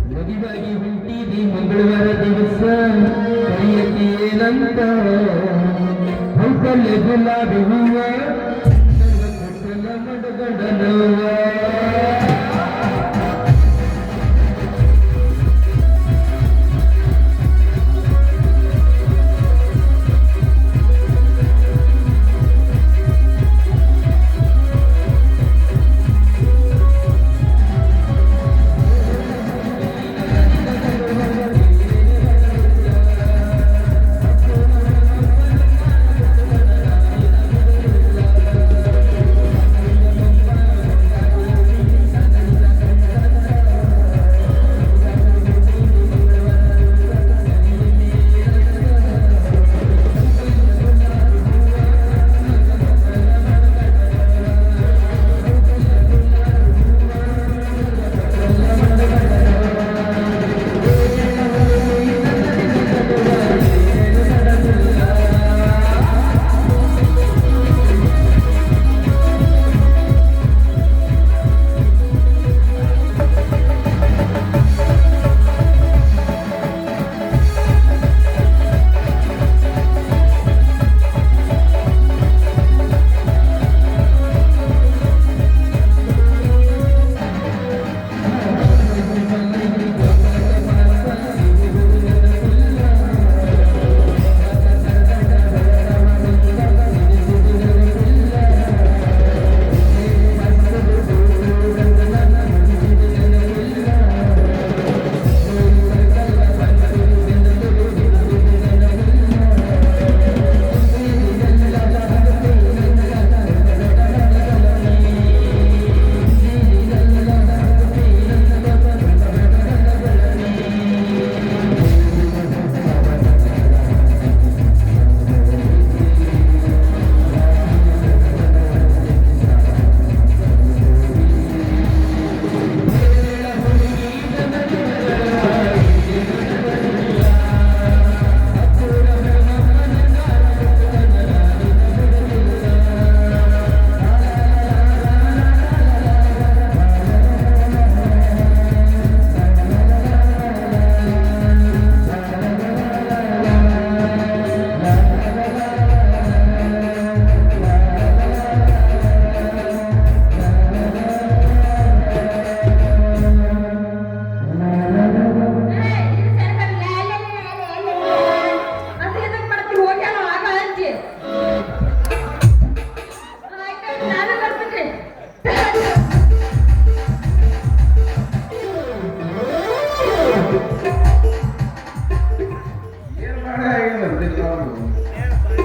ಮದುವಾಗಿ ಹುಟ್ಟಿದಿ ಮಂಗಳವಾರ ದಿವಸ ಕೈಯತಿ ಏನಂತ ಹೌಕಲ್ಲೆ ಗುಲಾಬಿ ಹೂವ ಮಡಗಡನವ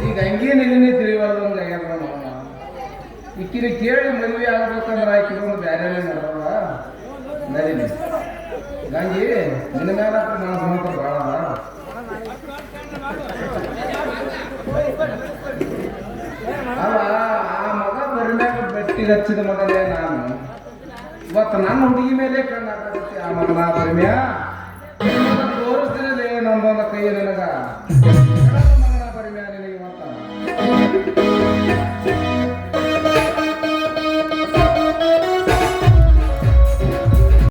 ಈಗ ಹಂಗೇನಿಲ್ಲ ತಿಳಿವಲ್ಲ ಇಕ್ಕಿನ ಕೇಳಿ ಮದುವೆ ಆಗ್ಬೇಕಂದ್ರೆ ಆಕಿದೊಂದು ಬೇರೆ ನಡೆದವ ನದೀನಿ ಹಂಗಾಗಿ ನಿನ್ನ ಮೇಲೆ ನಾನು ಮಾತ್ರ ಭಾಳ ಅಲ್ಲ ಆ ಮಗ ಬರಿಮ್ಯಾಗ ಬೆಟ್ಟಿಗೆ ಹಚ್ಚಿದ ಮಗನೇ ನಾನು ಇವತ್ತು ನನ್ನ ಹುಡುಗಿ ಮೇಲೆ ಕಣ್ಣಾಕತ್ತೆ ಆ ಮಗನ ಬರಿಮ್ಯಾ ತೋರಿಸ್ತಿರಲಿ ನಂದೊಂದ ಕೈ ನನಗ